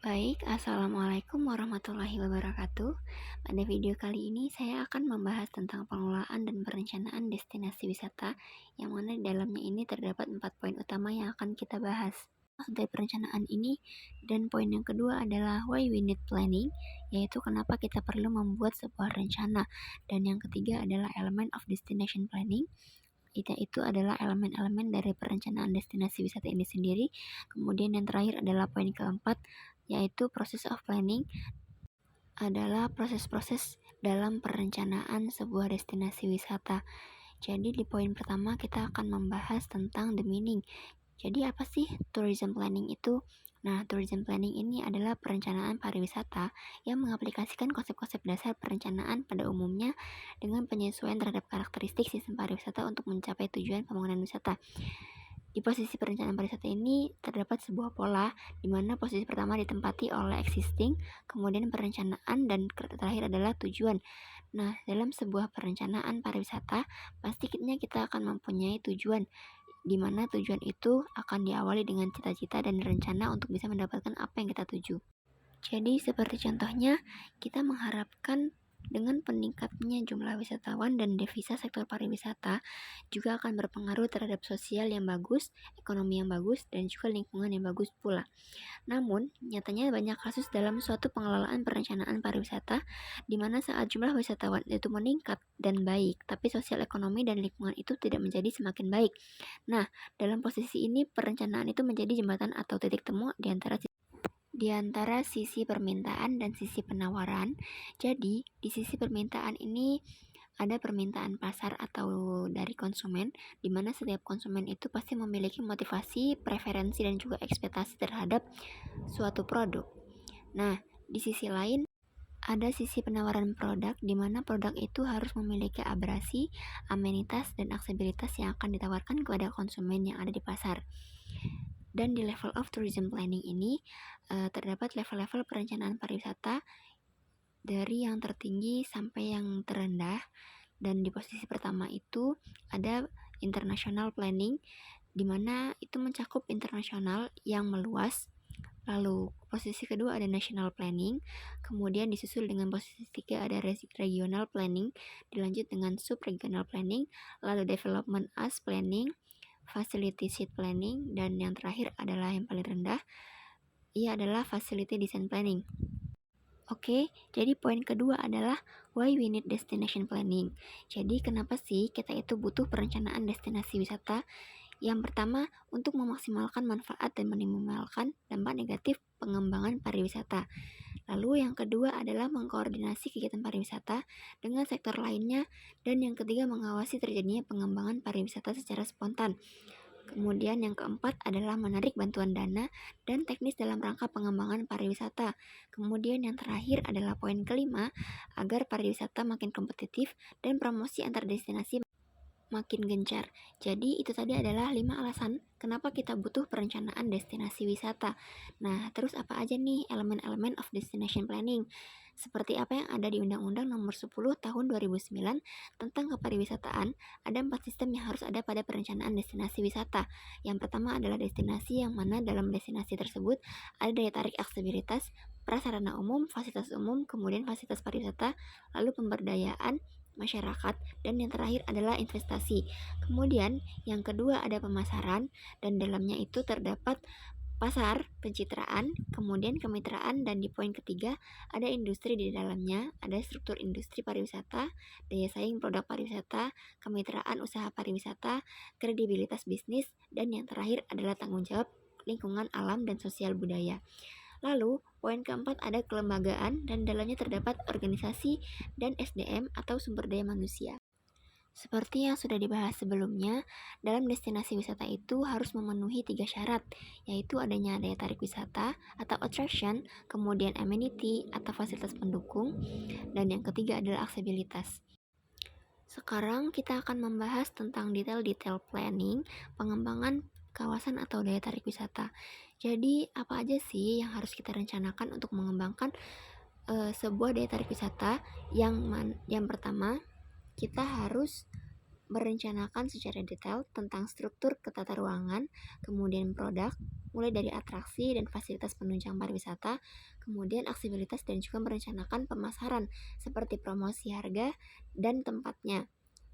Baik, Assalamualaikum warahmatullahi wabarakatuh. Pada video kali ini saya akan membahas tentang pengelolaan dan perencanaan destinasi wisata, yang mana di dalamnya ini terdapat 4 poin utama yang akan kita bahas. Dari perencanaan ini, dan poin yang kedua adalah why we need planning, yaitu kenapa kita perlu membuat sebuah rencana. Dan yang ketiga adalah element of destination planning, itu adalah elemen-elemen dari perencanaan destinasi wisata ini sendiri. Kemudian yang terakhir adalah poin keempat, yaitu process of planning, adalah proses-proses dalam perencanaan sebuah destinasi wisata. Jadi di poin pertama kita akan membahas tentang the meaning. Jadi apa sih tourism planning itu? Nah, tourism planning ini adalah perencanaan pariwisata yang mengaplikasikan konsep-konsep dasar perencanaan pada umumnya dengan penyesuaian terhadap karakteristik sistem pariwisata untuk mencapai tujuan pembangunan wisata. Di posisi perencanaan pariwisata ini terdapat sebuah pola, di mana posisi pertama ditempati oleh existing, kemudian perencanaan, dan terakhir adalah tujuan. Nah, dalam sebuah perencanaan pariwisata, pastinya kita akan mempunyai tujuan, di mana tujuan itu akan diawali dengan cita-cita dan rencana untuk bisa mendapatkan apa yang kita tuju. Jadi seperti contohnya, kita mengharapkan dengan peningkatnya jumlah wisatawan dan devisa sektor pariwisata juga akan berpengaruh terhadap sosial yang bagus, ekonomi yang bagus, dan juga lingkungan yang bagus pula. Namun, nyatanya banyak kasus dalam suatu pengelolaan perencanaan pariwisata di mana saat jumlah wisatawan itu meningkat dan baik, tapi sosial ekonomi dan lingkungan itu tidak menjadi semakin baik. Nah, dalam posisi ini perencanaan itu menjadi jembatan atau titik temu di antara sisi permintaan dan sisi penawaran. Jadi, di sisi permintaan ini ada permintaan pasar atau dari konsumen, di mana setiap konsumen itu pasti memiliki motivasi, preferensi, dan juga ekspektasi terhadap suatu produk. Nah, di sisi lain ada sisi penawaran produk, di mana produk itu harus memiliki abrasi, amenitas, dan aksesibilitas yang akan ditawarkan kepada konsumen yang ada di pasar. Dan di level of tourism planning ini terdapat level-level perencanaan pariwisata dari yang tertinggi sampai yang terendah. Dan di posisi pertama itu ada international planning, di mana itu mencakup internasional yang meluas. Lalu posisi kedua ada national planning, kemudian disusul dengan posisi ketiga ada regional planning, dilanjut dengan subregional planning, lalu development as planning, facility site planning, dan yang terakhir adalah yang paling rendah, ia adalah facility design planning. Oke, jadi poin kedua adalah why we need destination planning. Jadi kenapa sih kita itu butuh perencanaan destinasi wisata? Yang pertama, untuk memaksimalkan manfaat dan meminimalkan dampak negatif pengembangan pariwisata. Lalu yang kedua adalah mengkoordinasi kegiatan pariwisata dengan sektor lainnya. Dan yang ketiga, mengawasi terjadinya pengembangan pariwisata secara spontan. Kemudian yang keempat adalah menarik bantuan dana dan teknis dalam rangka pengembangan pariwisata. Kemudian yang terakhir adalah poin kelima, agar pariwisata makin kompetitif dan promosi antar destinasi makin gencar. Jadi itu tadi adalah 5 alasan kenapa kita butuh perencanaan destinasi wisata. Nah, terus apa aja nih elemen-elemen of destination planning? Seperti apa yang ada di Undang-Undang Nomor 10 Tahun 2009 tentang kepariwisataan, ada 4 sistem yang harus ada pada perencanaan destinasi wisata. Yang pertama adalah destinasi, yang mana dalam destinasi tersebut ada daya tarik aksesibilitas, prasarana umum, fasilitas umum, kemudian fasilitas pariwisata, lalu pemberdayaan masyarakat, dan yang terakhir adalah investasi. Kemudian yang kedua ada pemasaran, dan dalamnya itu terdapat pasar, pencitraan, kemudian kemitraan, dan di poin ketiga ada industri di dalamnya, ada struktur industri pariwisata, daya saing produk pariwisata, kemitraan usaha pariwisata, kredibilitas bisnis, dan yang terakhir adalah tanggung jawab lingkungan alam dan sosial budaya. Lalu, poin keempat ada kelembagaan, dan dalamnya terdapat organisasi dan SDM atau sumber daya manusia. Seperti yang sudah dibahas sebelumnya, dalam destinasi wisata itu harus memenuhi 3 syarat, yaitu adanya daya tarik wisata atau attraction, kemudian amenity atau fasilitas pendukung, dan yang ketiga adalah aksesibilitas. Sekarang kita akan membahas tentang detail-detail planning, pengembangan kawasan atau daya tarik wisata. Jadi, apa aja sih yang harus kita rencanakan untuk mengembangkan sebuah daya tarik wisata? Yang pertama, kita harus merencanakan secara detail tentang struktur ketata ruangan, kemudian produk, mulai dari atraksi dan fasilitas penunjang pariwisata, kemudian aksibilitas dan juga merencanakan pemasaran seperti promosi harga dan tempatnya.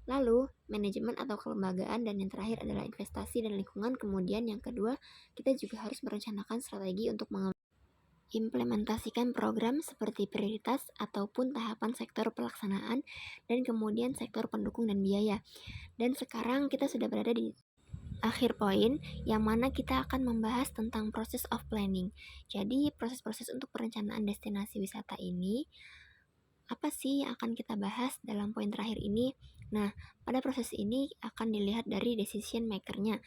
Lalu, manajemen atau kelembagaan, dan yang terakhir adalah investasi dan lingkungan. Kemudian yang kedua, kita juga harus merencanakan strategi untuk implementasikan program seperti prioritas ataupun tahapan sektor pelaksanaan dan kemudian sektor pendukung dan biaya. Dan sekarang kita sudah berada di akhir poin yang mana kita akan membahas tentang proses of planning. Jadi proses-proses untuk perencanaan destinasi wisata ini apa sih yang akan kita bahas dalam poin terakhir ini? Nah, pada proses ini akan dilihat dari decision maker-nya.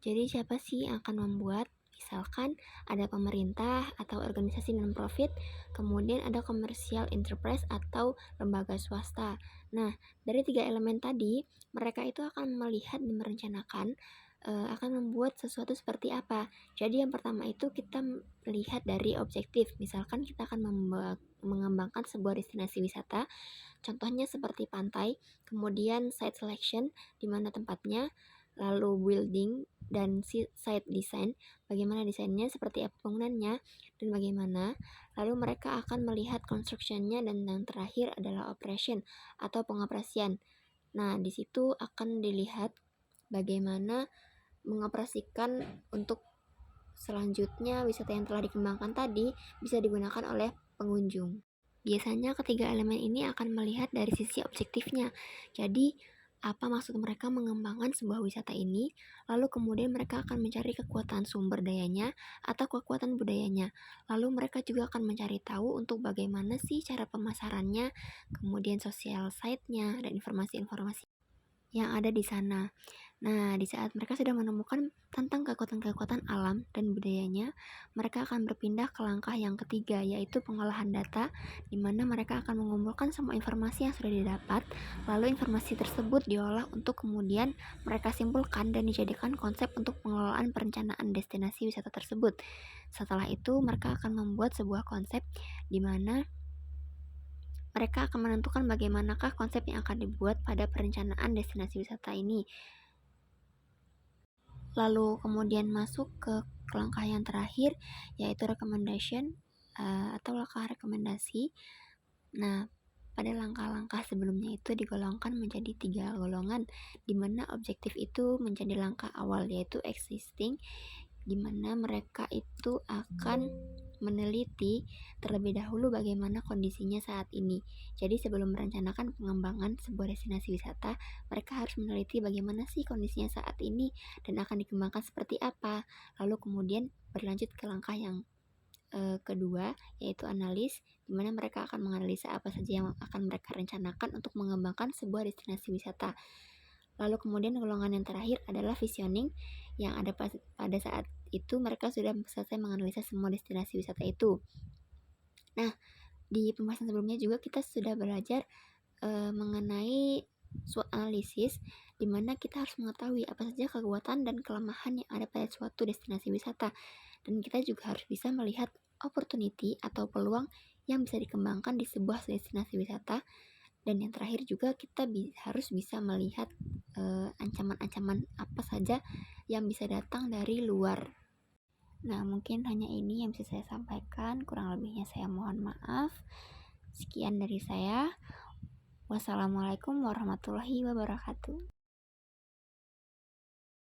Jadi siapa sih yang akan membuat? Misalkan ada pemerintah atau organisasi non-profit, kemudian ada commercial enterprise atau lembaga swasta. Nah, dari tiga elemen tadi, mereka itu akan melihat dan merencanakan akan membuat sesuatu seperti apa. Jadi yang pertama itu kita melihat dari objektif. Misalkan kita akan mengembangkan sebuah destinasi wisata, contohnya seperti pantai, kemudian site selection, di mana tempatnya, lalu building dan site design, bagaimana desainnya, seperti apa bangunannya, dan bagaimana. Lalu mereka akan melihat construction-nya, dan yang terakhir adalah operation atau pengoperasian. Nah, di situ akan dilihat bagaimana mengoperasikan untuk selanjutnya wisata yang telah dikembangkan tadi bisa digunakan oleh pengunjung. Biasanya ketiga elemen ini akan melihat dari sisi objektifnya. Jadi, apa maksud mereka mengembangkan sebuah wisata ini, lalu kemudian mereka akan mencari kekuatan sumber dayanya atau kekuatan budayanya. Lalu mereka juga akan mencari tahu untuk bagaimana sih cara pemasarannya, kemudian sosial site-nya, dan informasi-informasi yang ada di sana. Nah, di saat mereka sudah menemukan tentang kekuatan-kekuatan alam dan budayanya, mereka akan berpindah ke langkah yang ketiga, yaitu pengolahan data, di mana mereka akan mengumpulkan semua informasi yang sudah didapat, lalu informasi tersebut diolah untuk kemudian mereka simpulkan dan dijadikan konsep untuk pengelolaan perencanaan destinasi wisata tersebut. Setelah itu, mereka akan membuat sebuah konsep di mana mereka akan menentukan bagaimanakah konsep yang akan dibuat pada perencanaan destinasi wisata ini. Lalu kemudian masuk ke langkah yang terakhir, yaitu recommendation atau langkah rekomendasi. Nah, pada langkah-langkah sebelumnya itu digolongkan menjadi 3 golongan, di mana objektif itu menjadi langkah awal, yaitu existing, di mana mereka itu akan meneliti terlebih dahulu bagaimana kondisinya saat ini. Jadi sebelum merencanakan pengembangan sebuah destinasi wisata, mereka harus meneliti bagaimana sih kondisinya saat ini dan akan dikembangkan seperti apa. Lalu kemudian berlanjut ke langkah yang kedua, yaitu analis, di mana mereka akan menganalisa apa saja yang akan mereka rencanakan untuk mengembangkan sebuah destinasi wisata. Lalu kemudian golongan yang terakhir adalah visioning, yang ada pada saat itu mereka sudah selesai menganalisa semua destinasi wisata itu. Nah, di pembahasan sebelumnya juga kita sudah belajar mengenai SWOT analisis, di mana kita harus mengetahui apa saja kekuatan dan kelemahan yang ada pada suatu destinasi wisata. Dan kita juga harus bisa melihat opportunity atau peluang yang bisa dikembangkan di sebuah destinasi wisata. Dan yang terakhir juga kita harus bisa melihat ancaman-ancaman apa saja yang bisa datang dari luar. Nah, mungkin hanya ini yang bisa saya sampaikan, kurang lebihnya saya mohon maaf. Sekian dari saya. Wassalamualaikum warahmatullahi wabarakatuh.